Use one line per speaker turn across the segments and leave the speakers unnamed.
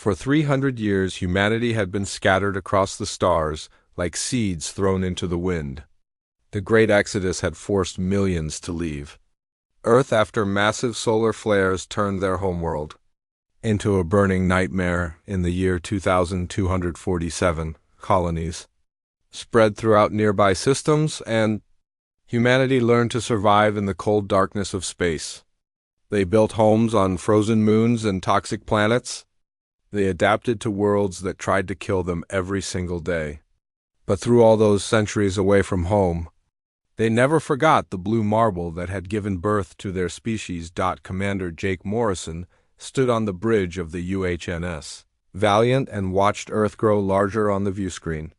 For 300 years, humanity had been scattered across the stars like seeds thrown into the wind. The Great Exodus had forced millions to leave Earth after massive solar flares turned their homeworld into a burning nightmare. In the year 2247, colonies spread throughout nearby systems, and humanity learned to survive in the cold darkness of space. They built homes on frozen moons and toxic planets. They adapted to worlds that tried to kill them every single day. But through all those centuries away from home, they never forgot the blue marble that had given birth to their species. Commander Jake Morrison stood on the bridge of the UHNS Valiant and watched Earth grow larger on the viewscreen.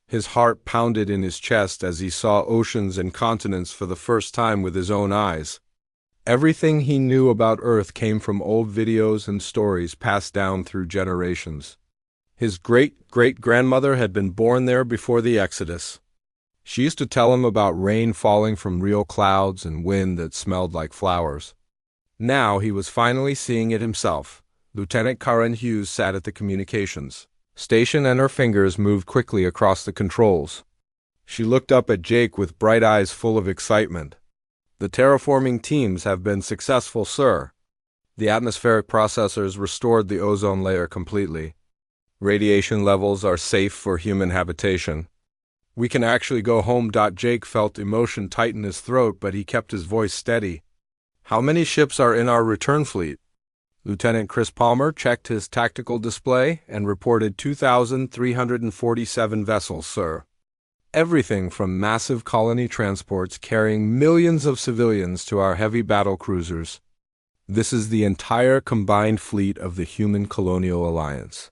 His heart pounded in his chest as he saw oceans and continents for the first time with his own eyes. Everything he knew about Earth came from old videos and stories passed down through generations. His great-great-grandmother had been born there before the Exodus. She used to tell him about rain falling from real clouds and wind that smelled like flowers. Now he was finally seeing it himself. Lieutenant Karen Hughes sat at the communications station and her fingers moved quickly across the controls. She looked up at Jake with bright eyes full of excitement. "The terraforming teams have been successful, sir. The atmospheric processors restored the ozone layer completely. Radiation levels are safe for human habitation. We can actually go home." Jake felt emotion tighten his throat, but he kept his voice steady. "How many ships are in our return fleet?" Lieutenant Chris Palmer checked his tactical display and reported 2,347 vessels, sir. Everything from massive colony transports carrying millions of civilians to our heavy battle cruisers. This is the entire combined fleet of the Human Colonial Alliance.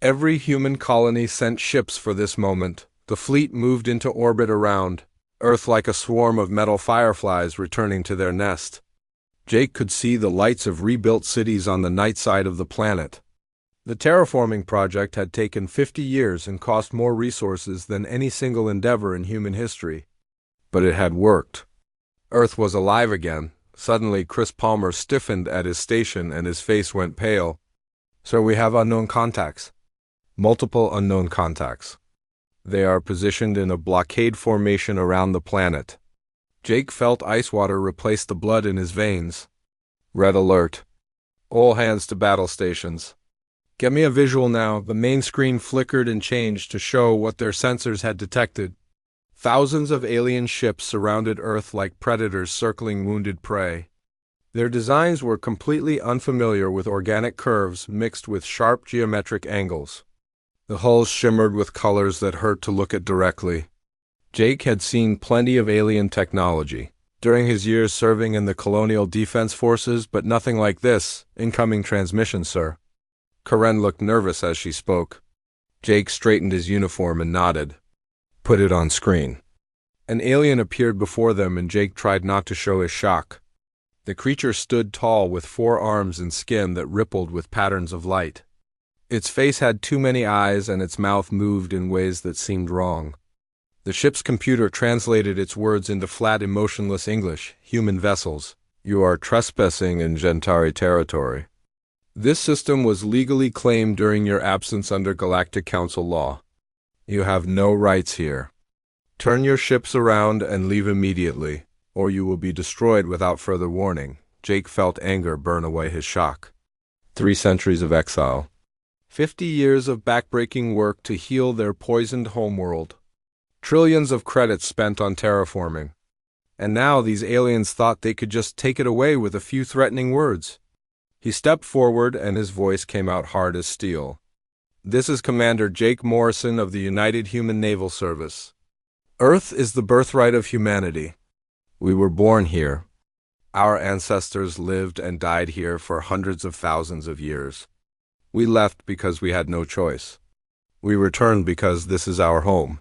Every human colony sent ships for this moment. The fleet moved into orbit around Earth like a swarm of metal fireflies returning to their nest. Jake could see the lights of rebuilt cities on the night side of the planet. The terraforming project had taken 50 years and cost more resources than any single endeavor in human history. But it had worked. Earth was alive again. Suddenly, Chris Palmer stiffened at his station and his face went pale. "Sir, we have unknown contacts." "Multiple unknown contacts. They are positioned in a blockade formation around the planet." Jake felt ice water replace the blood in his veins. "Red alert. All hands to battle stations." "Get me a visual now." The main screen flickered and changed to show what their sensors had detected. Thousands of alien ships surrounded Earth like predators circling wounded prey. Their designs were completely unfamiliar, with organic curves mixed with sharp geometric angles. The hulls shimmered with colors that hurt to look at directly. Jake had seen plenty of alien technology during his years serving in the Colonial Defense Forces, but nothing like this. "Incoming transmission, sir." Karen looked nervous as she spoke. Jake straightened his uniform and nodded. "Put it on screen." An alien appeared before them, and Jake tried not to show his shock. The creature stood tall with 4 arms and skin that rippled with patterns of light. Its face had too many eyes, and its mouth moved in ways that seemed wrong. The ship's computer translated its words into flat, emotionless English. "Human vessels, you are trespassing in Gentari territory. This system was legally claimed during your absence under Galactic Council law. You have no rights here. Turn your ships around and leave immediately, or you will be destroyed without further warning." Jake felt anger burn away his shock. 3 centuries of exile. 50 years of backbreaking work to heal their poisoned homeworld. Trillions of credits spent on terraforming. And now these aliens thought they could just take it away with a few threatening words. He stepped forward and his voice came out hard as steel. "This is Commander Jake Morrison of the United Human Naval Service. Earth is the birthright of humanity. We were born here. Our ancestors lived and died here for hundreds of thousands of years. We left because we had no choice. We returned because this is our home.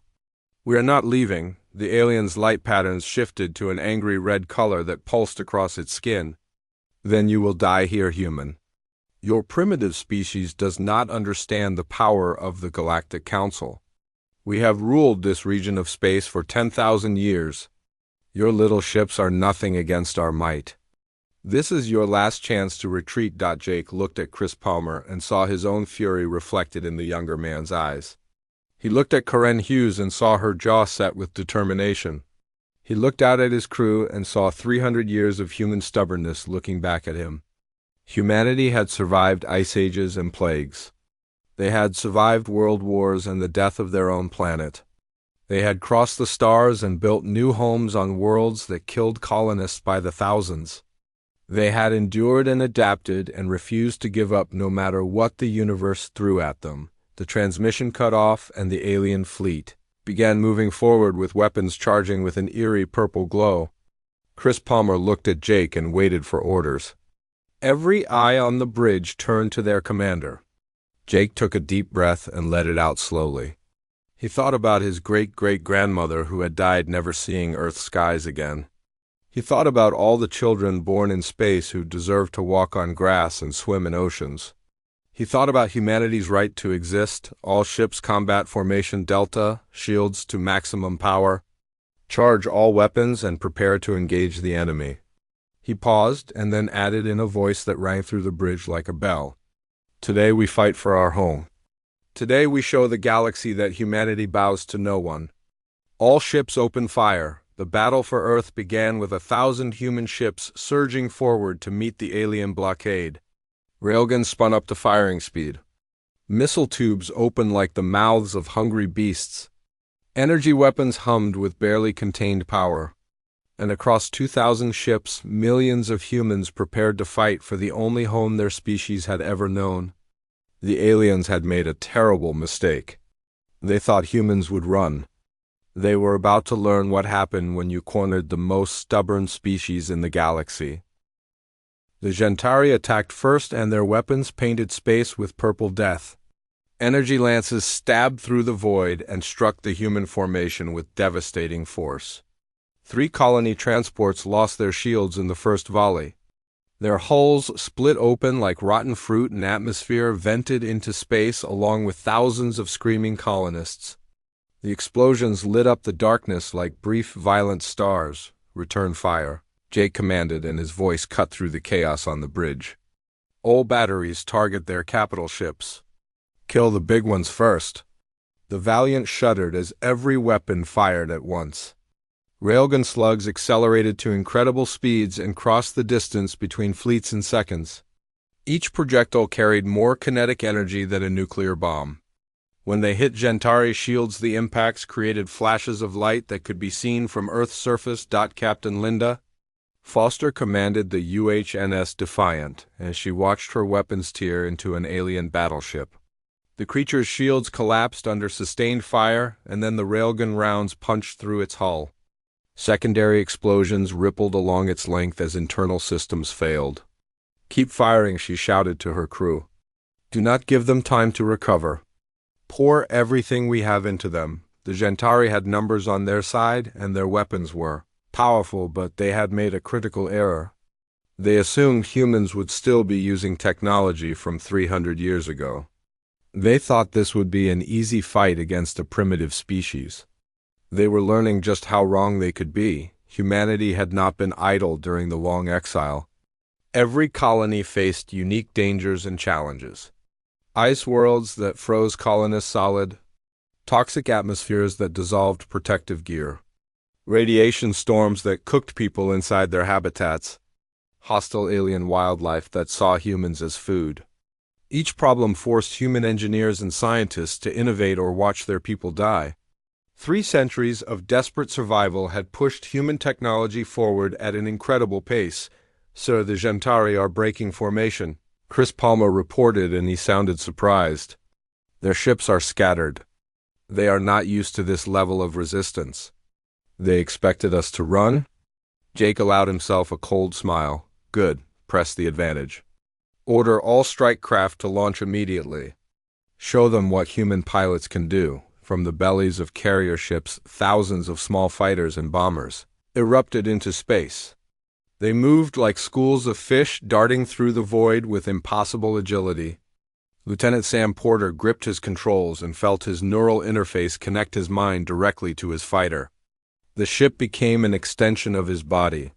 We are not leaving." The alien's light patterns shifted to an angry red color that pulsed across its skin. "Then you will die here, human. Your primitive species does not understand the power of the Galactic Council. We have ruled this region of space for 10,000 years. Your little ships are nothing against our might. This is your last chance to retreat. Jake looked at Chris Palmer and saw his own fury reflected in the younger man's eyes. He looked at Karen Hughes and saw her jaw set with determination. He looked out at his crew and saw 300 years of human stubbornness looking back at him. Humanity had survived ice ages and plagues. They had survived world wars and the death of their own planet. They had crossed the stars and built new homes on worlds that killed colonists by the thousands. They had endured and adapted and refused to give up no matter what the universe threw at them. The transmission cut off and the alien fleet began moving forward with weapons charging with an eerie purple glow. Chris Palmer looked at Jake and waited for orders. Every eye on the bridge turned to their commander. Jake took a deep breath and let it out slowly. He thought about his great-great-grandmother who had died never seeing Earth's skies again. He thought about all the children born in space who deserved to walk on grass and swim in oceans. He thought about humanity's right to exist, all ships combat formation Delta, shields to maximum power, charge all weapons and prepare to engage the enemy. He paused and then added in a voice that rang through the bridge like a bell. Today we fight for our home. Today we show the galaxy that humanity bows to no one. All ships open fire. The battle for Earth began with 1,000 human ships surging forward to meet the alien blockade. Railguns spun up to firing speed. Missile tubes opened like the mouths of hungry beasts. Energy weapons hummed with barely contained power. And across 2,000 ships, millions of humans prepared to fight for the only home their species had ever known. The aliens had made a terrible mistake. They thought humans would run. They were about to learn what happened when you cornered the most stubborn species in the galaxy. The Gentari attacked first and their weapons painted space with purple death. Energy lances stabbed through the void and struck the human formation with devastating force. 3 colony transports lost their shields in the first volley. Their hulls split open like rotten fruit and atmosphere vented into space along with thousands of screaming colonists. The explosions lit up the darkness like brief, violent stars. Return fire, Jake commanded, and his voice cut through the chaos on the bridge. All batteries target their capital ships. Kill the big ones first. The Valiant shuddered as every weapon fired at once. Railgun slugs accelerated to incredible speeds and crossed the distance between fleets in seconds. Each projectile carried more kinetic energy than a nuclear bomb. When they hit Gentari shields, the impacts created flashes of light that could be seen from Earth's surface. Captain Linda Foster commanded the UHNS Defiant as she watched her weapons tear into an alien battleship. The creature's shields collapsed under sustained fire, and then the railgun rounds punched through its hull. Secondary explosions rippled along its length as internal systems failed. Keep firing, she shouted to her crew. Do not give them time to recover. Pour everything we have into them. The Gentari had numbers on their side, and their weapons were powerful, but they had made a critical error. They assumed humans would still be using technology from 300 years ago. They thought this would be an easy fight against a primitive species. They were learning just how wrong they could be. Humanity had not been idle during the long exile. Every colony faced unique dangers and challenges. Ice worlds that froze colonists solid, toxic atmospheres that dissolved protective gear, radiation storms that cooked people inside their habitats, hostile alien wildlife that saw humans as food. Each problem forced human engineers and scientists to innovate or watch their people die. 3 centuries of desperate survival had pushed human technology forward at an incredible pace. Sir, the Gentari are breaking formation, Chris Palmer reported, and he sounded surprised. Their ships are scattered. They are not used to this level of resistance. They expected us to run? Jake allowed himself a cold smile. Good. Press the advantage. Order all strike craft to launch immediately. Show them what human pilots can do. From the bellies of carrier ships, thousands of small fighters and bombers erupted into space. They moved like schools of fish darting through the void with impossible agility. Lieutenant Sam Porter gripped his controls and felt his neural interface connect his mind directly to his fighter. The ship became an extension of his body.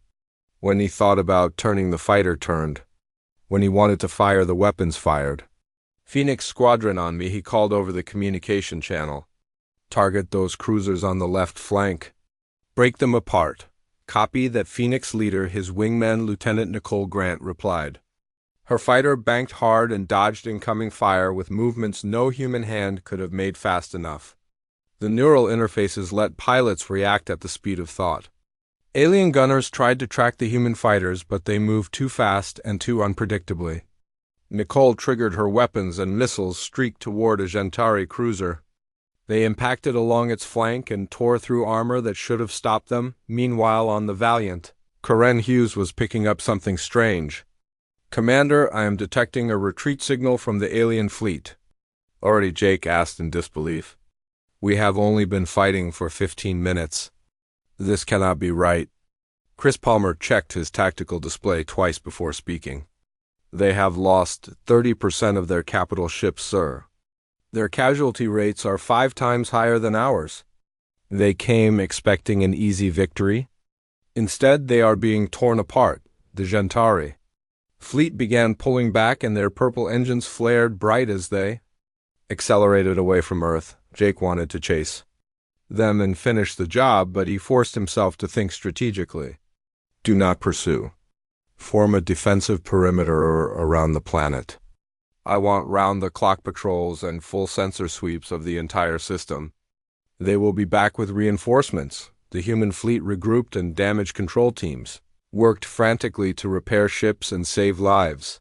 When he thought about turning, the fighter turned. When he wanted to fire, the weapons fired. Phoenix Squadron on me, he called over the communication channel. Target those cruisers on the left flank. Break them apart. Copy that. Phoenix leader, his wingman Lieutenant Nicole Grant, replied. Her fighter banked hard and dodged incoming fire with movements no human hand could have made fast enough. The neural interfaces let pilots react at the speed of thought. Alien gunners tried to track the human fighters, but they moved too fast and too unpredictably. Nicole triggered her weapons and missiles streaked toward a Gentari cruiser. They impacted along its flank and tore through armor that should have stopped them. Meanwhile, on the Valiant, Karen Hughes was picking up something strange. Commander, I am detecting a retreat signal from the alien fleet. Already, Jake asked in disbelief. We have only been fighting for 15 minutes. This cannot be right. Chris Palmer checked his tactical display twice before speaking. They have lost 30% of their capital ships, sir. Their casualty rates are 5 times higher than ours. They came expecting an easy victory. Instead, they are being torn apart, the Gentari. Fleet began pulling back and their purple engines flared bright as they accelerated away from Earth. Jake wanted to chase them and finish the job, but he forced himself to think strategically. Do not pursue. Form a defensive perimeter around the planet. I want round-the-clock patrols and full sensor sweeps of the entire system. They will be back with reinforcements. The human fleet regrouped and damage control teams worked frantically to repair ships and save lives.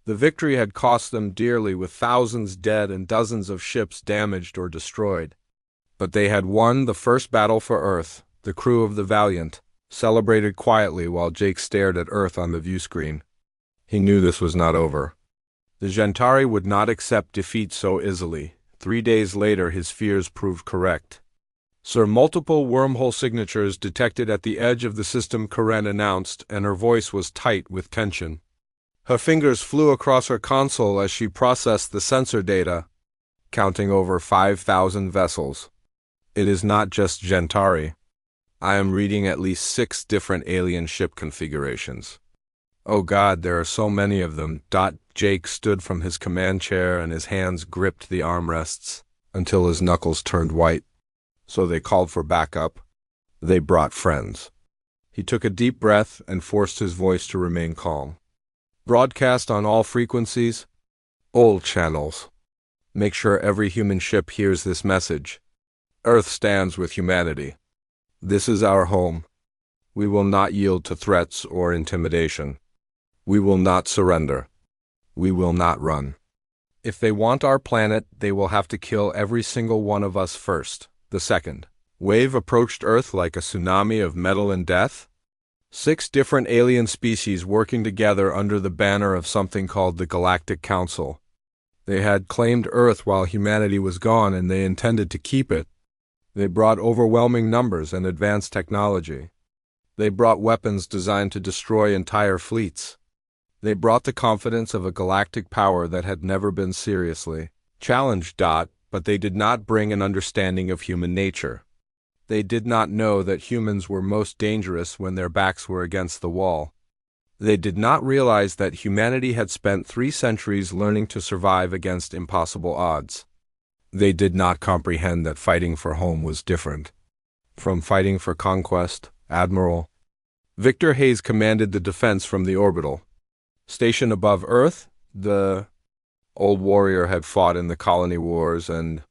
The victory had cost them dearly, with thousands dead and dozens of ships damaged or destroyed. But they had won the first battle for Earth. The crew of the Valiant celebrated quietly while Jake stared at Earth on the view screen. He knew this was not over. The Gentari would not accept defeat so easily. 3 days later, his fears proved correct. Sir, multiple wormhole signatures detected at the edge of the system, Karen announced, and her voice was tight with tension. Her fingers flew across her console as she processed the sensor data, counting over 5,000 vessels. It is not just Gentari. I am reading at least 6 different alien ship configurations. Oh God, there are so many of them. Jake stood from his command chair and his hands gripped the armrests until his knuckles turned white. So they called for backup. They brought friends. He took a deep breath and forced his voice to remain calm. Broadcast on all frequencies, all channels. Make sure every human ship hears this message. Earth stands with humanity. This is our home. We will not yield to threats or intimidation. We will not surrender. We will not run. If they want our planet, they will have to kill every single one of us first. The second wave approached Earth like a tsunami of metal and death. 6 different alien species working together under the banner of something called the Galactic Council. They had claimed Earth while humanity was gone, and they intended to keep it. They brought overwhelming numbers and advanced technology. They brought weapons designed to destroy entire fleets. They brought the confidence of a galactic power that had never been seriously challenged. But they did not bring an understanding of human nature. They did not know that humans were most dangerous when their backs were against the wall. They did not realize that humanity had spent 3 centuries learning to survive against impossible odds. They did not comprehend that fighting for home was different from fighting for conquest. Admiral Victor Hayes commanded the defense from the orbital station above Earth. The old warrior had fought in the colony wars and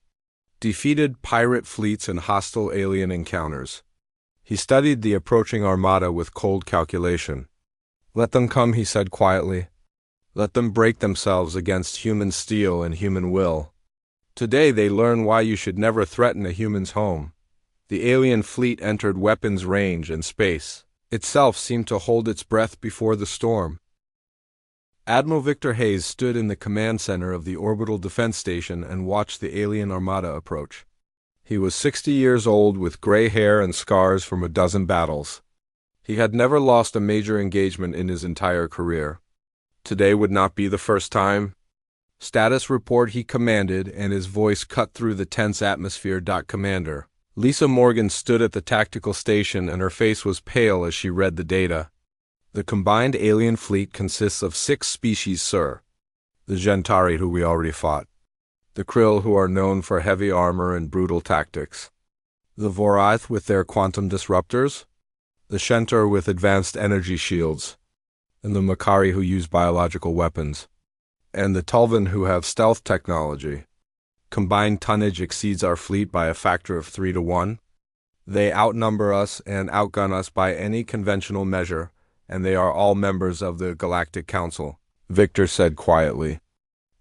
defeated pirate fleets and hostile alien encounters. He studied the approaching armada with cold calculation. Let them come, he said quietly. Let them break themselves against human steel and human will. Today they learn why you should never threaten a human's home. The alien fleet entered weapons range, and space itself seemed to hold its breath before the storm. Admiral Victor Hayes stood in the command center of the orbital defense station and watched the alien armada approach. He was 60 years old with gray hair and scars from a dozen battles. He had never lost a major engagement in his entire career. Today would not be the first time. Status report, he commanded, and his voice cut through the tense atmosphere. Commander Lisa Morgan stood at the tactical station and her face was pale as she read the data. The combined alien fleet consists of 6 species, sir. The Gentari, who we already fought. The Krill, who are known for heavy armor and brutal tactics. The Vorath with their quantum disruptors. The Shentor with advanced energy shields. And the Makari, who use biological weapons. And the Tulvan, who have stealth technology. Combined tonnage exceeds our fleet by a factor of 3 to 1. They outnumber us and outgun us by any conventional measure, and they are all members of the Galactic Council, Victor said quietly.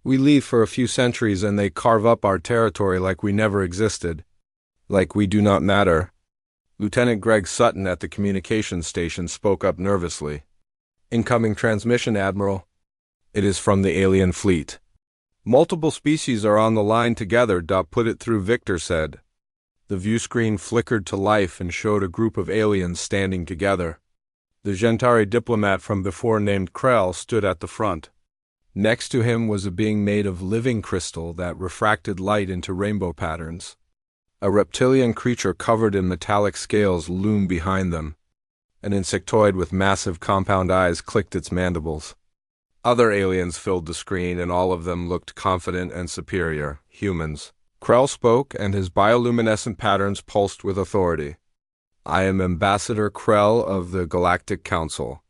We leave for a few centuries and they carve up our territory like we never existed. Like we do not matter. Lieutenant Greg Sutton at the communications station spoke up nervously. Incoming transmission, Admiral. It is from the alien fleet. Multiple species are on the line together, put it through, Victor said. The view screen flickered to life and showed a group of aliens standing together. The Gentari diplomat from before named Krell stood at the front. Next to him was a being made of living crystal that refracted light into rainbow patterns. A reptilian creature covered in metallic scales loomed behind them. An insectoid with massive compound eyes clicked its mandibles. Other aliens filled the screen, and all of them looked confident and superior, humans. Krell spoke, and his bioluminescent patterns pulsed with authority. I am Ambassador Krell of the Galactic Council.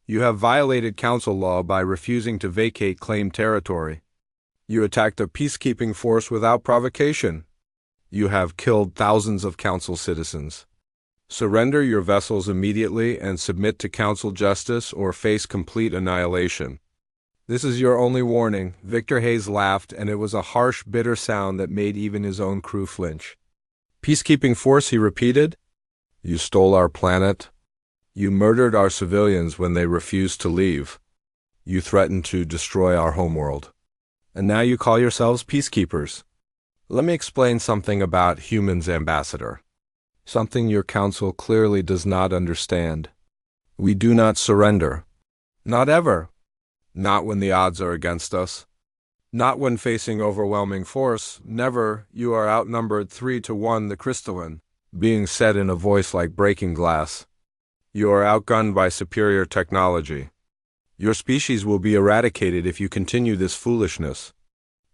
You have violated Council law by refusing to vacate claimed territory. You attacked a peacekeeping force without provocation. You have killed thousands of Council citizens. Surrender your vessels immediately and submit to Council justice or face complete annihilation. This is your only warning. Victor Hayes laughed, and it was a harsh, bitter sound that made even his own crew flinch. Peacekeeping force, he repeated. You stole our planet. You murdered our civilians when they refused to leave. You threatened to destroy our homeworld. And now you call yourselves peacekeepers. Let me explain something about humans, Ambassador. Something your council clearly does not understand. We do not surrender. Not ever. Not when the odds are against us. Not when facing overwhelming force. Never. You are outnumbered 3 to 1, the crystalline, being said in a voice like breaking glass. You are outgunned by superior technology. Your species will be eradicated if you continue this foolishness.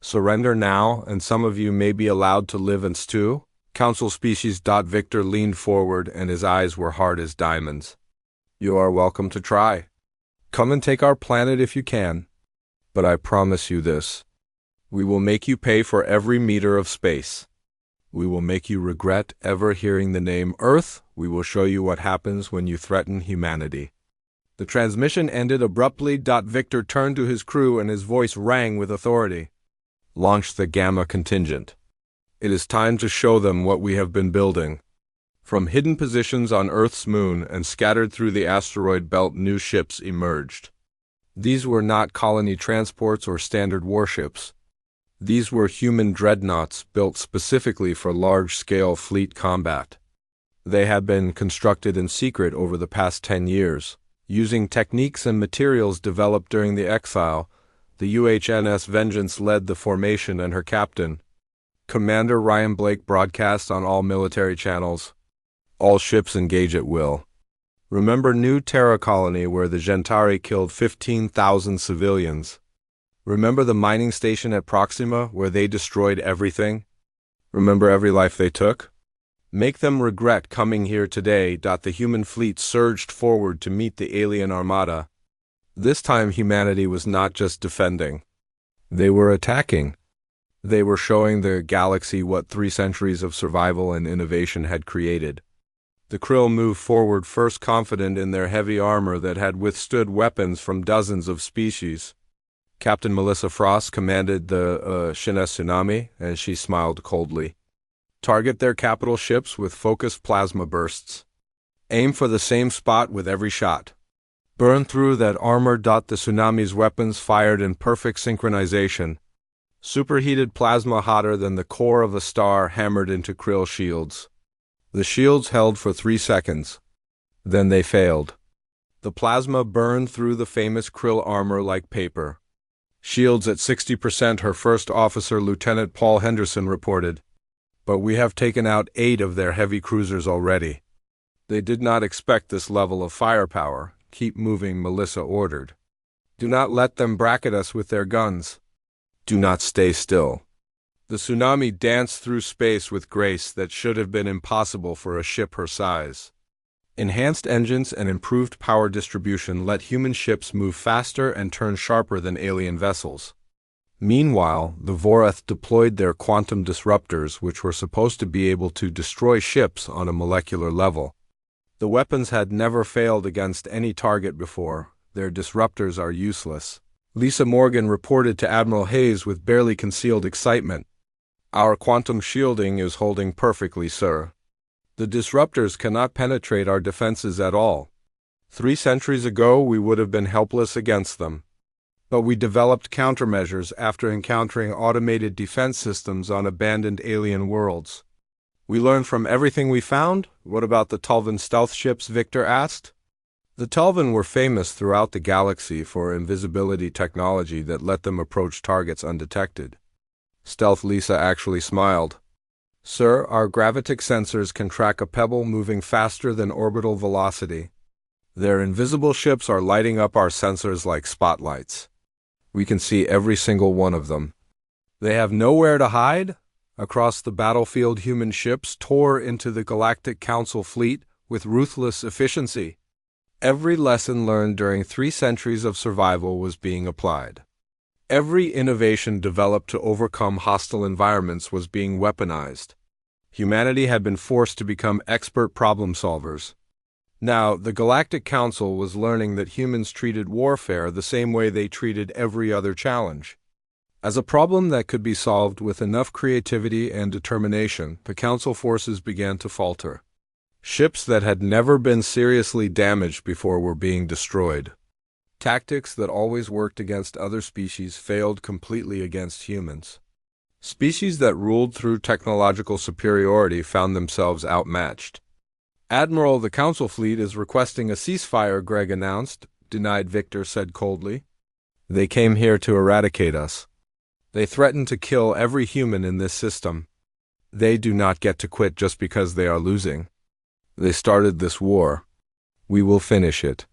Surrender now, and some of you may be allowed to live and stew. Council species. Victor leaned forward, and his eyes were hard as diamonds. You are welcome to try. Come and take our planet if you can. But I promise you this. We will make you pay for every meter of space. We will make you regret ever hearing the name Earth. We will show you what happens when you threaten humanity. The transmission ended abruptly. Victor turned to his crew, and his voice rang with authority. Launch the Gamma contingent. It is time to show them what we have been building. From hidden positions on Earth's moon and scattered through the asteroid belt, new ships emerged. These were not colony transports or standard warships. These were human dreadnoughts built specifically for large-scale fleet combat. They had been constructed in secret over the past 10 years. Using techniques and materials developed during the exile, the UHNS Vengeance led the formation, and her captain, Commander Ryan Blake, broadcast on all military channels. All ships engage at will. Remember New Terra Colony, where the Gentari killed 15,000 civilians? Remember the mining station at Proxima, where they destroyed everything? Remember every life they took? Make them regret coming here today. The human fleet surged forward to meet the alien armada. This time humanity was not just defending. They were attacking. They were showing the galaxy what 3 centuries of survival and innovation had created. The Krill moved forward first, confident in their heavy armor that had withstood weapons from dozens of species. Captain Melissa Frost commanded the Shines Tsunami, and she smiled coldly. Target their capital ships with focused plasma bursts. Aim for the same spot with every shot. Burn through that armor. The tsunami's weapons fired in perfect synchronization. Superheated plasma hotter than the core of a star hammered into Krill shields. The shields held for 3 seconds. Then they failed. The plasma burned through the famous Krill armor like paper. Shields at 60%, her first officer, Lieutenant Paul Henderson, reported. But we have taken out 8 of their heavy cruisers already. They did not expect this level of firepower. Keep moving, Melissa ordered. Do not let them bracket us with their guns. Do not stay still. The tsunami danced through space with grace that should have been impossible for a ship her size. Enhanced engines and improved power distribution let human ships move faster and turn sharper than alien vessels. Meanwhile, the Vorath deployed their quantum disruptors, which were supposed to be able to destroy ships on a molecular level. The weapons had never failed against any target before. Their disruptors are useless. Lisa Morgan reported to Admiral Hayes with barely concealed excitement. Our quantum shielding is holding perfectly, sir. The disruptors cannot penetrate our defenses at all. 3 centuries ago, we would have been helpless against them. But we developed countermeasures after encountering automated defense systems on abandoned alien worlds. We learned from everything we found? What about the Tulvan stealth ships? Victor asked. The Tulvan were famous throughout the galaxy for invisibility technology that let them approach targets undetected. Stealth Lisa actually smiled. Sir, our gravitic sensors can track a pebble moving faster than orbital velocity. Their invisible ships are lighting up our sensors like spotlights. We can see every single one of them. They have nowhere to hide? Across the battlefield, human ships tore into the Galactic Council fleet with ruthless efficiency. Every lesson learned during 3 centuries of survival was being applied. Every innovation developed to overcome hostile environments was being weaponized. Humanity had been forced to become expert problem solvers. Now, the Galactic Council was learning that humans treated warfare the same way they treated every other challenge. As a problem that could be solved with enough creativity and determination, the Council forces began to falter. Ships that had never been seriously damaged before were being destroyed. Tactics that always worked against other species failed completely against humans. Species that ruled through technological superiority found themselves outmatched. Admiral, the Council fleet is requesting a ceasefire, Greg announced. Denied, Victor said coldly. They came here to eradicate us. They threaten to kill every human in this system. They do not get to quit just because they are losing. They started this war. We will finish it.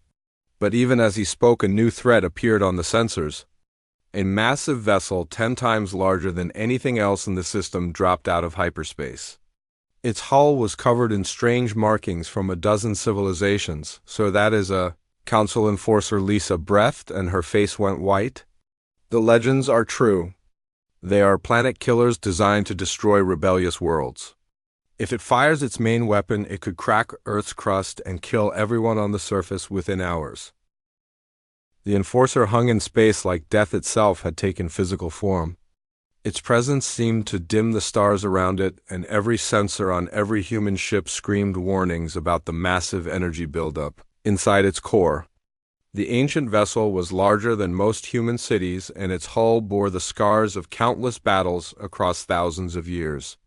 But even as he spoke, a new threat appeared on the sensors. A massive vessel 10 times larger than anything else in the system dropped out of hyperspace. Its hull was covered in strange markings from a dozen civilizations. So that is a Council enforcer. Lisa breathed and her face went white. The legends are true. They are planet killers designed to destroy rebellious worlds. If it fires its main weapon, it could crack Earth's crust and kill everyone on the surface within hours. The enforcer hung in space like death itself had taken physical form. Its presence seemed to dim the stars around it, and every sensor on every human ship screamed warnings about the massive energy buildup inside its core. The ancient vessel was larger than most human cities, and its hull bore the scars of countless battles across thousands of years.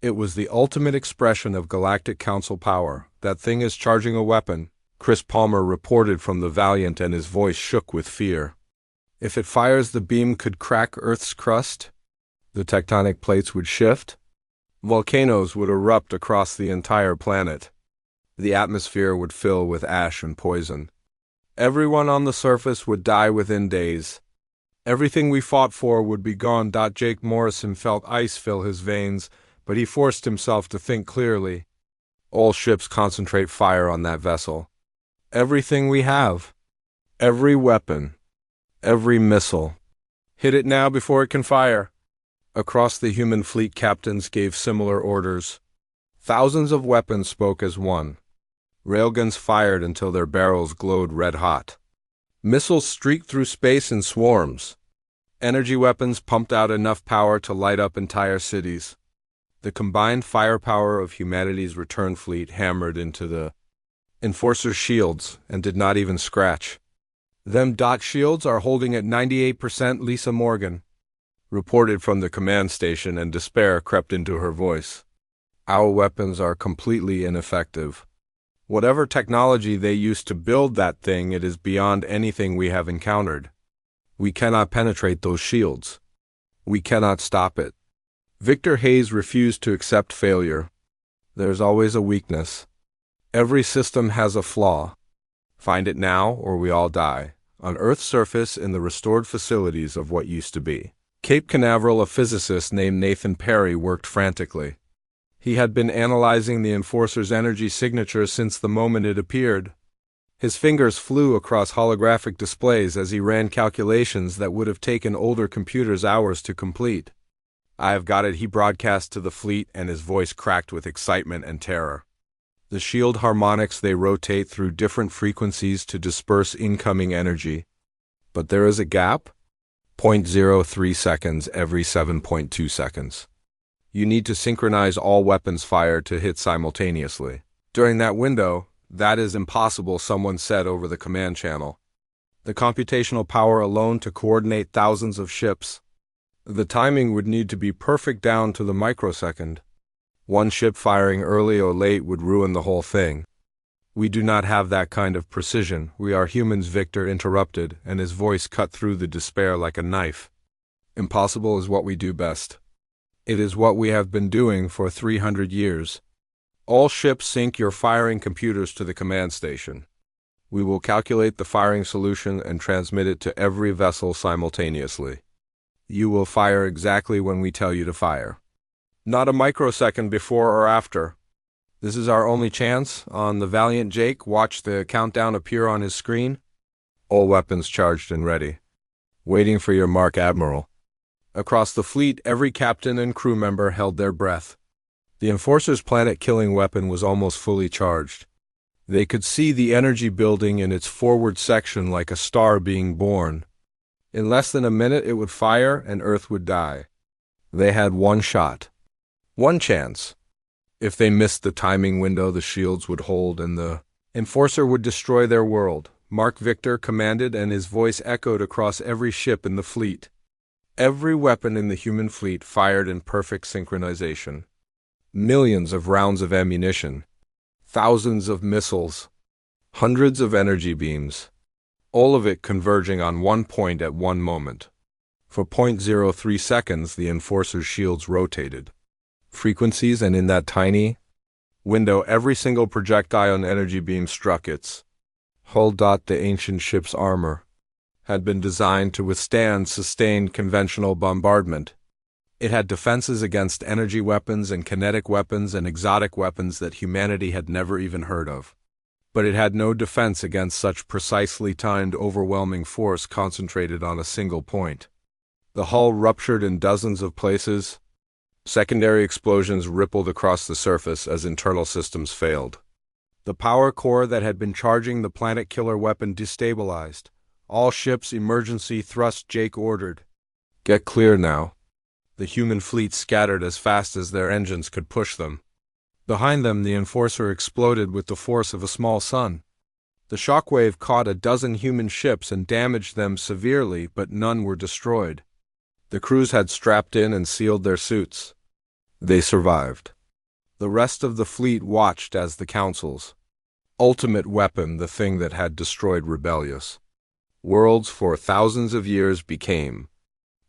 It was the ultimate expression of Galactic Council power. That thing is charging a weapon, Chris Palmer reported from the Valiant, and his voice shook with fear. If it fires, the beam could crack Earth's crust. The tectonic plates would shift. Volcanoes would erupt across the entire planet. The atmosphere would fill with ash and poison. Everyone on the surface would die within days. Everything we fought for would be gone. Jake Morrison felt ice fill his veins, but he forced himself to think clearly. All ships concentrate fire on that vessel. Everything we have. Every weapon. Every missile. Hit it now before it can fire. Across the human fleet, captains gave similar orders. Thousands of weapons spoke as one. Railguns fired until their barrels glowed red-hot. Missiles streaked through space in swarms. Energy weapons pumped out enough power to light up entire cities. The combined firepower of humanity's return fleet hammered into the enforcer's shields and did not even scratch. Them shields are holding at 98%, Lisa Morgan reported from the command station, and despair crept into her voice. Our weapons are completely ineffective. Whatever technology they used to build that thing, it is beyond anything we have encountered. We cannot penetrate those shields. We cannot stop it. Victor Hayes refused to accept failure. There's always a weakness. Every system has a flaw. Find it now, or we all die, on Earth's surface in the restored facilities of what used to be. Cape Canaveral, a physicist named Nathan Perry, worked frantically. He had been analyzing the Enforcer's energy signature since the moment it appeared. His fingers flew across holographic displays as he ran calculations that would have taken older computers hours to complete. "I have got it," he broadcast to the fleet, and his voice cracked with excitement and terror. The shield harmonics, they rotate through different frequencies to disperse incoming energy. But there is a gap? 0.03 seconds every 7.2 seconds. You need to synchronize all weapons fired to hit simultaneously. During that window, "That is impossible," someone said over the command channel. "The computational power alone to coordinate thousands of ships. The timing would need to be perfect down to the microsecond. One ship firing early or late would ruin the whole thing. We do not have that kind of precision. We are humans," Victor interrupted, and his voice cut through the despair like a knife. "Impossible is what we do best. It is what we have been doing for 300 years. All ships sync your firing computers to the command station. We will calculate the firing solution and transmit it to every vessel simultaneously. You will fire exactly when we tell you to fire. Not a microsecond before or after. This is our only chance." On the valiant Jake watched the countdown appear on his screen. "All weapons charged and ready. Waiting for your mark, Admiral." Across the fleet, every captain and crew member held their breath. The Enforcer's planet-killing weapon was almost fully charged. They could see the energy building in its forward section like a star being born. In less than a minute it would fire and Earth would die. They had one shot. One chance. If they missed the timing window, the shields would hold and the Enforcer would destroy their world. Mark Victor commanded, and his voice echoed across every ship in the fleet. Every weapon in the human fleet fired in perfect synchronization. Millions of rounds of ammunition, thousands of missiles, hundreds of energy beams, all of it converging on one point at one moment. For 0.03 seconds, the Enforcer's shields rotated. Frequencies, and in that tiny window, every single projectile and energy beam struck its hull. The ancient ship's armor had been designed to withstand sustained conventional bombardment. It had defenses against energy weapons and kinetic weapons and exotic weapons that humanity had never even heard of. But it had no defense against such precisely timed, overwhelming force concentrated on a single point. The hull ruptured in dozens of places. Secondary explosions rippled across the surface as internal systems failed. The power core that had been charging the planet-killer weapon destabilized. "All ships, emergency thrust," Jake ordered. "Get clear now." The human fleet scattered as fast as their engines could push them. Behind them, the Enforcer exploded with the force of a small sun. The shockwave caught a dozen human ships and damaged them severely, but none were destroyed. The crews had strapped in and sealed their suits. They survived. The rest of the fleet watched as the Council's ultimate weapon, the thing that had destroyed rebellious worlds for thousands of years, became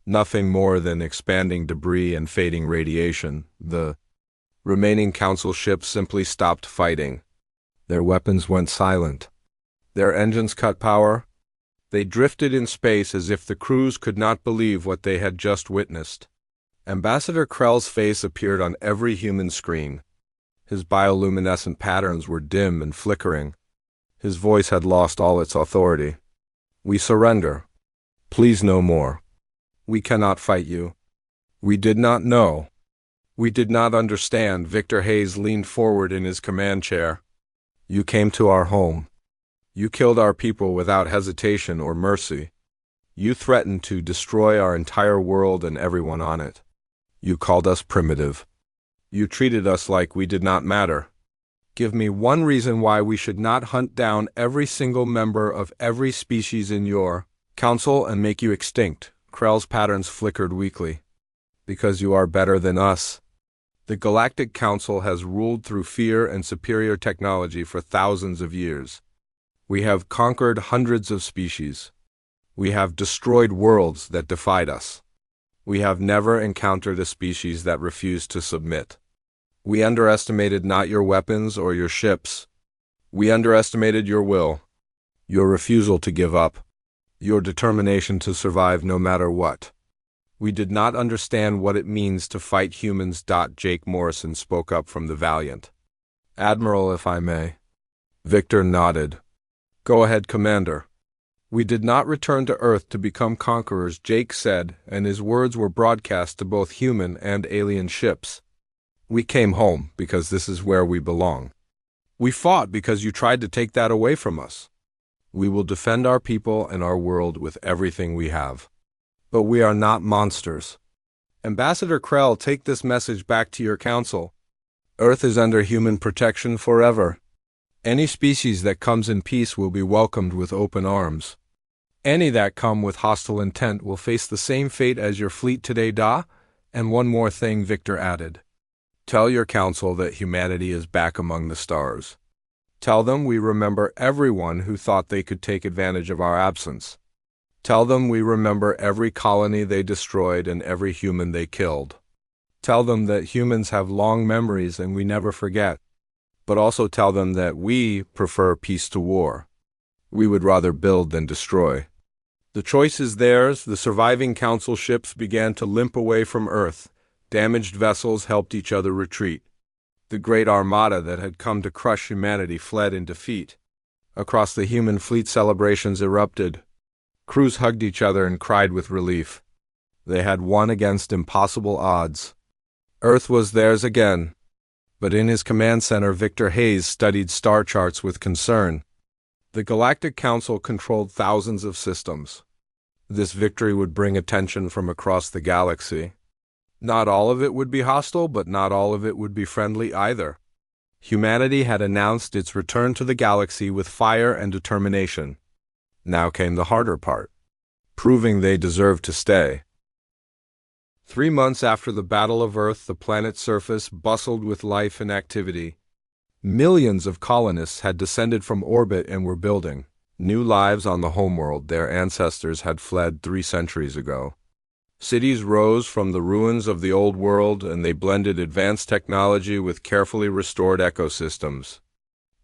nothing more than expanding debris and fading radiation. The remaining Council ships simply stopped fighting. Their weapons went silent. Their engines cut power. They drifted in space as if the crews could not believe what they had just witnessed. Ambassador Krell's face appeared on every human screen. His bioluminescent patterns were dim and flickering. His voice had lost all its authority. "We surrender. Please, no more. We cannot fight you. We did not know. We did not understand." Victor Hayes leaned forward in his command chair. "You came to our home. You killed our people without hesitation or mercy. You threatened to destroy our entire world and everyone on it. You called us primitive. You treated us like we did not matter. Give me one reason why we should not hunt down every single member of every species in your council and make you extinct." Krell's patterns flickered weakly. "Because you are better than us. The Galactic Council has ruled through fear and superior technology for thousands of years. We have conquered hundreds of species. We have destroyed worlds that defied us. We have never encountered a species that refused to submit. We underestimated not your weapons or your ships. We underestimated your will. Your refusal to give up. Your determination to survive no matter what. We did not understand what it means to fight humans. Jake Morrison spoke up from the Valiant. Admiral, if I may. Victor nodded. Go ahead, Commander. We did not return to Earth to become conquerors, Jake said, and his words were broadcast to both human and alien ships. We came home because this is where we belong. We fought because you tried to take that away from us. We will defend our people and our world with everything we have. But we are not monsters. Ambassador Krell, take this message back to your council. Earth is under human protection forever. Any species that comes in peace will be welcomed with open arms. Any that come with hostile intent will face the same fate as your fleet today, Da. And one more thing, Victor added. Tell your council that humanity is back among the stars. Tell them we remember everyone who thought they could take advantage of our absence. Tell them we remember every colony they destroyed and every human they killed. Tell them that humans have long memories and we never forget. But also tell them that we prefer peace to war. We would rather build than destroy. The choice is theirs. The surviving council ships began to limp away from Earth. Damaged vessels helped each other retreat. The great armada that had come to crush humanity fled in defeat. Across the human fleet, celebrations erupted. Crews hugged each other and cried with relief. They had won against impossible odds. Earth was theirs again. But in his command center, Victor Hayes studied star charts with concern. The Galactic Council controlled thousands of systems. This victory would bring attention from across the galaxy. Not all of it would be hostile, but not all of it would be friendly either. Humanity had announced its return to the galaxy with fire and determination. Now came the harder part, proving they deserved to stay. 3 months after the Battle of Earth, the planet's surface bustled with life and activity. Millions of colonists had descended from orbit and were building new lives on the homeworld their ancestors had fled 3 centuries ago. Cities rose from the ruins of the old world, and they blended advanced technology with carefully restored ecosystems.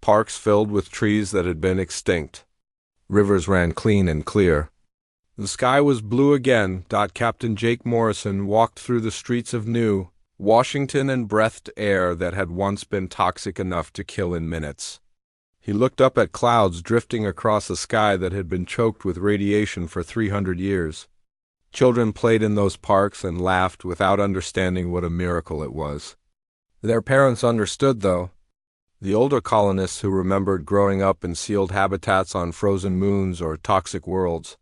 Parks filled with trees that had been extinct. Rivers ran clean and clear. The sky was blue again. Captain Jake Morrison walked through the streets of New Washington and breathed air that had once been toxic enough to kill in minutes. He looked up at clouds drifting across a sky that had been choked with radiation for 300 years. Children played in those parks and laughed without understanding what a miracle it was. Their parents understood, though. The older colonists who remembered growing up in sealed habitats on frozen moons or toxic worlds.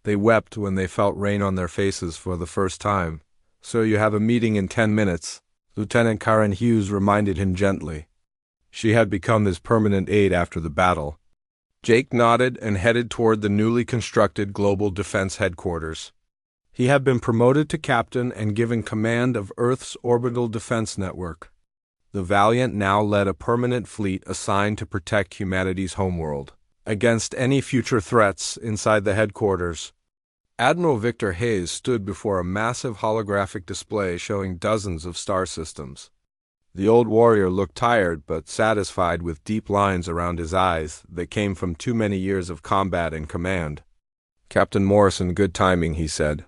They wept when they felt rain on their faces for the first time. So you have a meeting in 10 minutes, Lieutenant Karen Hughes reminded him gently. She had become his permanent aide after the battle. Jake nodded and headed toward the newly constructed Global Defense Headquarters. He had been promoted to captain and given command of Earth's orbital defense network. The Valiant now led a permanent fleet assigned to protect humanity's homeworld against any future threats inside the headquarters. Admiral Victor Hayes stood before a massive holographic display showing dozens of star systems. The old warrior looked tired but satisfied with deep lines around his eyes that came from too many years of combat and command. Captain Morrison, good timing, he said.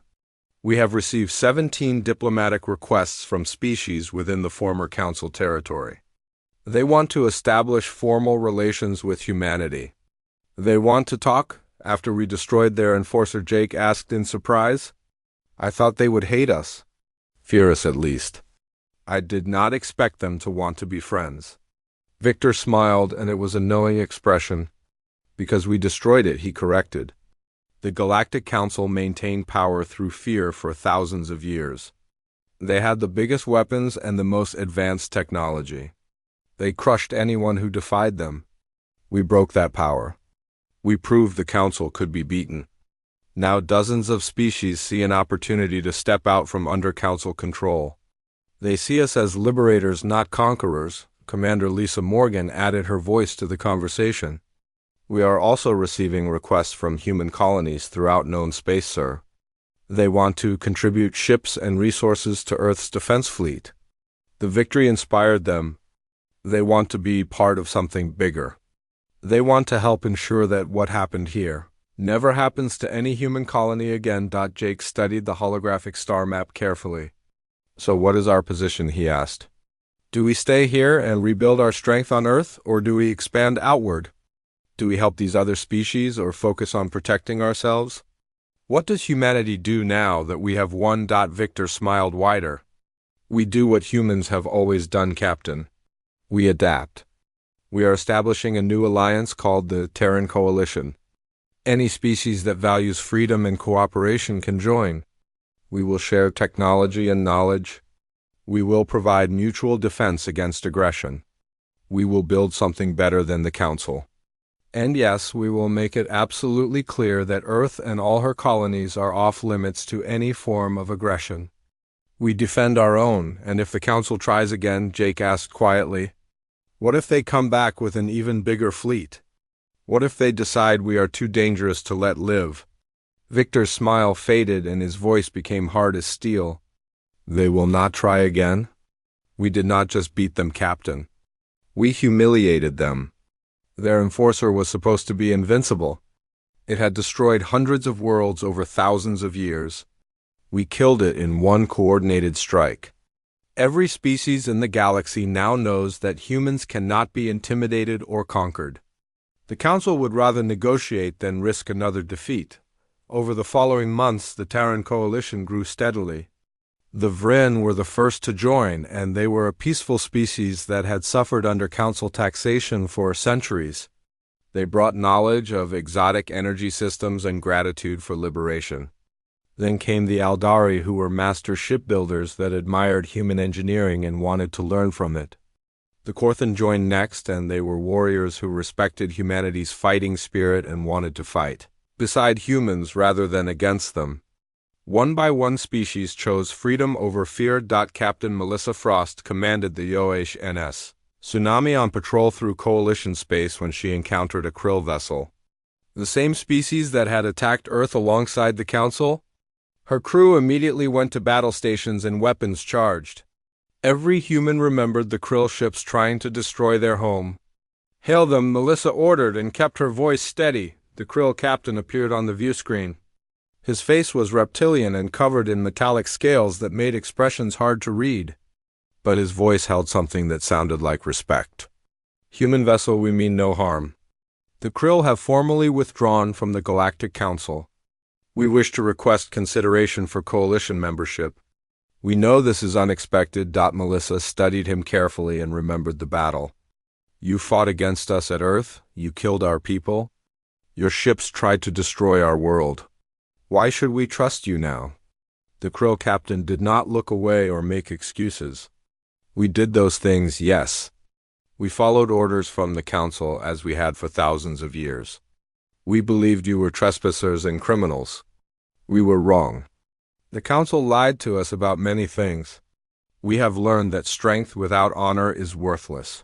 We have received 17 diplomatic requests from species within the former Council territory. They want to establish formal relations with humanity. They want to talk? After we destroyed their enforcer, Jake asked in surprise. I thought they would hate us. Fear us, at least. I did not expect them to want to be friends. Victor smiled, and it was a knowing expression. Because we destroyed it, he corrected. The Galactic Council maintained power through fear for thousands of years. They had the biggest weapons and the most advanced technology. They crushed anyone who defied them. We broke that power. We proved the Council could be beaten. Now dozens of species see an opportunity to step out from under Council control. They see us as liberators, not conquerors. Commander Lisa Morgan added her voice to the conversation. We are also receiving requests from human colonies throughout known space, sir. They want to contribute ships and resources to Earth's defense fleet. The victory inspired them. They want to be part of something bigger. They want to help ensure that what happened here never happens to any human colony again. Jake studied the holographic star map carefully. So what is our position, he asked. Do we stay here and rebuild our strength on Earth, or do we expand outward? Do we help these other species or focus on protecting ourselves? What does humanity do now that we have won? Victor smiled wider. We do what humans have always done, Captain. We adapt. We are establishing a new alliance called the Terran Coalition. Any species that values freedom and cooperation can join. We will share technology and knowledge. We will provide mutual defense against aggression. We will build something better than the Council. And yes, we will make it absolutely clear that Earth and all her colonies are off limits to any form of aggression. We defend our own, and if the Council tries again, Jake asked quietly, what if they come back with an even bigger fleet? What if they decide we are too dangerous to let live? Victor's smile faded and his voice became hard as steel. They will not try again? We did not just beat them, Captain. We humiliated them. Their enforcer was supposed to be invincible. It had destroyed hundreds of worlds over thousands of years. We killed it in one coordinated strike. Every species in the galaxy now knows that humans cannot be intimidated or conquered. The Council would rather negotiate than risk another defeat. Over the following months, the Terran Coalition grew steadily. The Vryn were the first to join, and they were a peaceful species that had suffered under Council taxation for centuries. They brought knowledge of exotic energy systems and gratitude for liberation. Then came the Aldari, who were master shipbuilders that admired human engineering and wanted to learn from it. The Korthan joined next, and they were warriors who respected humanity's fighting spirit and wanted to fight beside humans rather than against them. One by one, species chose freedom over fear. Captain Melissa Frost commanded the USNS Tsunami on patrol through Coalition space when she encountered a krill vessel. The same species that had attacked Earth alongside the Council? Her crew immediately went to battle stations and weapons charged. Every human remembered the krill ships trying to destroy their home. Hail them, Melissa ordered, and kept her voice steady. The krill captain appeared on the view screen. His face was reptilian and covered in metallic scales that made expressions hard to read. But his voice held something that sounded like respect. Human vessel, we mean no harm. The krill have formally withdrawn from the Galactic Council. We wish to request consideration for coalition membership. We know this is unexpected. Melissa studied him carefully and remembered the battle. You fought against us at Earth. You killed our people. Your ships tried to destroy our world. Why should we trust you now? The krill captain did not look away or make excuses. We did those things, yes. We followed orders from the Council as we had for thousands of years. We believed you were trespassers and criminals. We were wrong. The Council lied to us about many things. We have learned that strength without honor is worthless.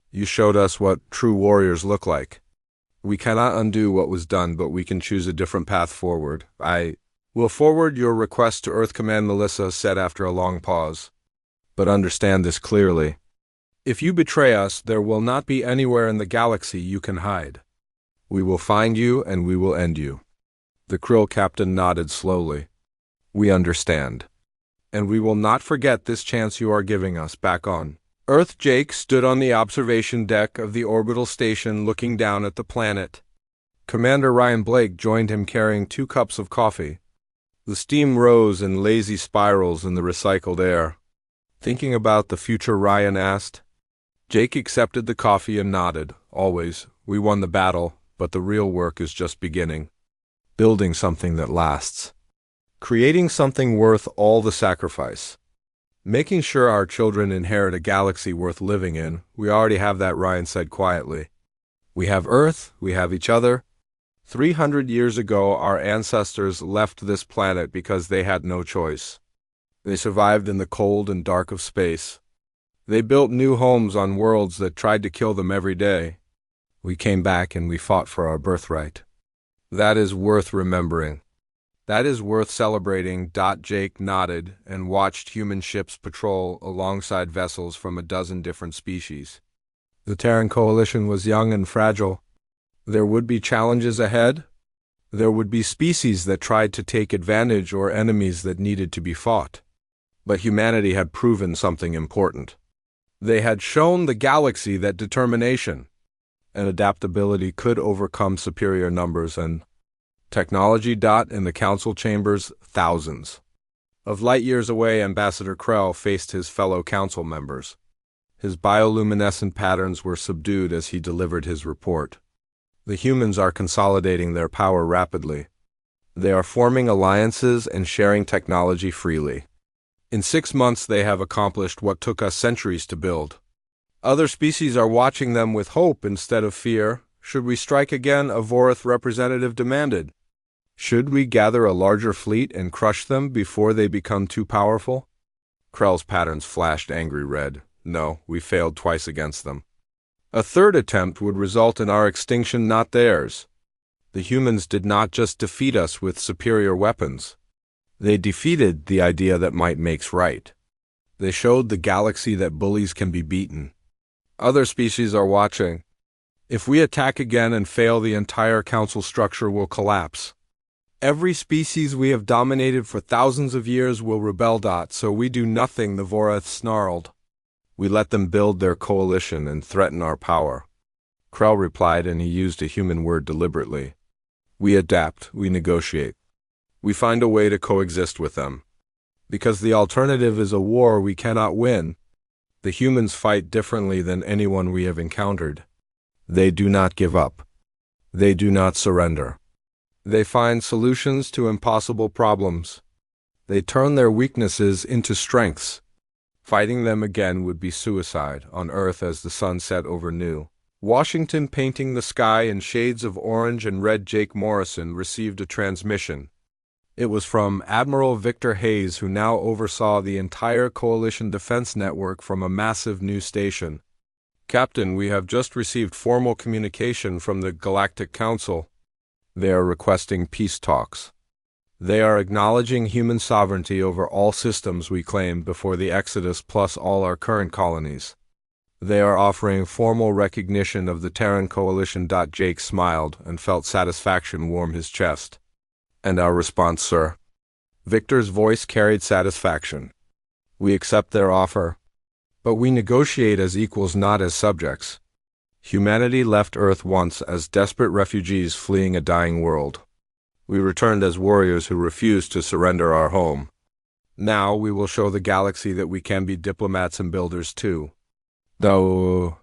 You showed us what true warriors look like. We cannot undo what was done, but we can choose a different path forward. I will forward your request to Earth Command, Melissa said after a long pause. But understand this clearly. If you betray us, there will not be anywhere in the galaxy you can hide. We will find you and we will end you. The krill captain nodded slowly. We understand. And we will not forget this chance you are giving us back on Earth. Jake stood on the observation deck of the orbital station looking down at the planet. Commander Ryan Blake joined him carrying 2 cups of coffee. The steam rose in lazy spirals in the recycled air. Thinking about the future, Ryan asked. Jake accepted the coffee and nodded. Always. We won the battle, but the real work is just beginning. Building something that lasts. Creating something worth all the sacrifice. Making sure our children inherit a galaxy worth living in. We already have that, Ryan said quietly. We have Earth, we have each other. 300 years ago, our ancestors left this planet because they had no choice. They survived in the cold and dark of space. They built new homes on worlds that tried to kill them every day. We came back and we fought for our birthright. That is worth remembering. That is worth celebrating. Jake nodded and watched human ships patrol alongside vessels from a dozen different species. The Terran Coalition was young and fragile. There would be challenges ahead. There would be species that tried to take advantage or enemies that needed to be fought. But humanity had proven something important. They had shown the galaxy that determination and adaptability could overcome superior numbers and technology. In the council chambers, thousands of light years away, Ambassador Krell faced his fellow council members. His bioluminescent patterns were subdued as he delivered his report. The humans are consolidating their power rapidly. They are forming alliances and sharing technology freely. In 6 months, they have accomplished what took us centuries to build. Other species are watching them with hope instead of fear. Should we strike again? A Vorath representative demanded. Should we gather a larger fleet and crush them before they become too powerful? Krell's patterns flashed angry red. No, we failed twice against them. A third attempt would result in our extinction, not theirs. The humans did not just defeat us with superior weapons. They defeated the idea that might makes right. They showed the galaxy that bullies can be beaten. Other species are watching. If we attack again and fail, the entire council structure will collapse. Every species we have dominated for thousands of years will rebel. So we do nothing, the Vorath snarled. We let them build their coalition and threaten our power. Krell replied, and he used a human word deliberately. We adapt, we negotiate. We find a way to coexist with them. Because the alternative is a war we cannot win. The humans fight differently than anyone we have encountered. They do not give up. They do not surrender. They find solutions to impossible problems. They turn their weaknesses into strengths. Fighting them again would be suicide on Earth as the sun set over New Washington, painting the sky in shades of orange and red. Jake Morrison received a transmission. It was from Admiral Victor Hayes, who now oversaw the entire Coalition defense network from a massive new station. Captain, we have just received formal communication from the Galactic Council. They are requesting peace talks. They are acknowledging human sovereignty over all systems we claimed before the Exodus, plus all our current colonies. They are offering formal recognition of the Terran Coalition. Jake smiled and felt satisfaction warm his chest. And our response, sir? Victor's voice carried satisfaction. We accept their offer. But we negotiate as equals, not as subjects. Humanity left Earth once as desperate refugees fleeing a dying world. We returned as warriors who refused to surrender our home. Now we will show the galaxy that we can be diplomats and builders too. Though